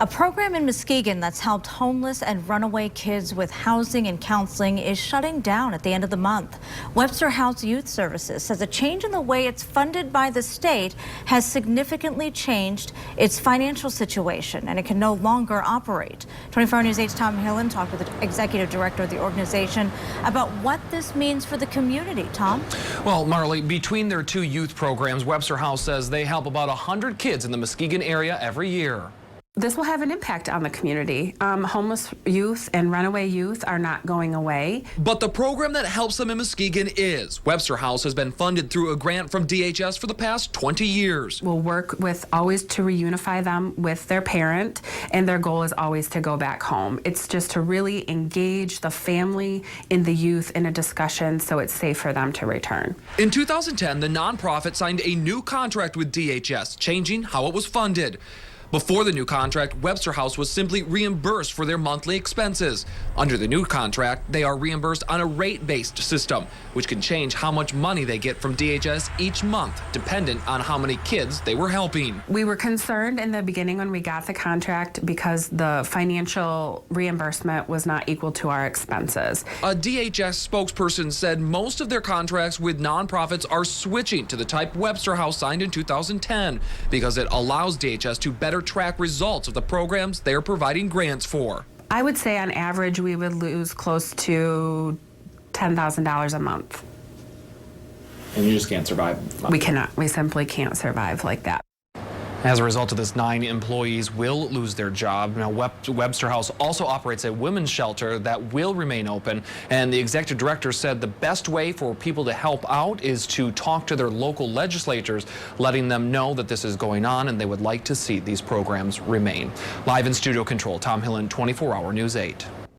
A program in Muskegon that's helped homeless and runaway kids with housing and counseling is shutting down at the end of the month. Webster House Youth Services says a change in the way it's funded by the state has significantly changed its financial situation, and it can no longer operate. 24 News 8's Tom Hillen talked with the executive director of the organization about what this means for the community. Tom? Well, Marley, between their two youth programs, Webster House says they help about 100 kids in the Muskegon area every year. This will have an impact on the community. Homeless youth and runaway youth are not going away. But the program that helps them in Muskegon is. Webster House has been funded through a grant from DHS for the past 20 years. We'll work with always to reunify them with their parent, and their goal is always to go back home. It's just to really engage the family in the youth in a discussion so it's safe for them to return. In 2010, the nonprofit signed a new contract with DHS, changing how it was funded. Before the new contract, Webster House was simply reimbursed for their monthly expenses. Under the new contract, they are reimbursed on a rate-based system, which can change how much money they get from DHS each month, dependent on how many kids they were helping. We were concerned in the beginning when we got the contract because the financial reimbursement was not equal to our expenses. A DHS spokesperson said most of their contracts with nonprofits are switching to the type Webster House signed in 2010 because it allows DHS to better track results of the programs they're providing grants for. I would say on average we would lose close to $10,000 a month. And you just can't survive? We cannot. We simply can't survive like that. As a result of this, 9 employees will lose their job. Now, Webster House also operates a women's shelter that will remain open. And the executive director said the best way for people to help out is to talk to their local legislators, letting them know that this is going on and they would like to see these programs remain. Live in studio control, Tom Hillen, 24 Hour News 8.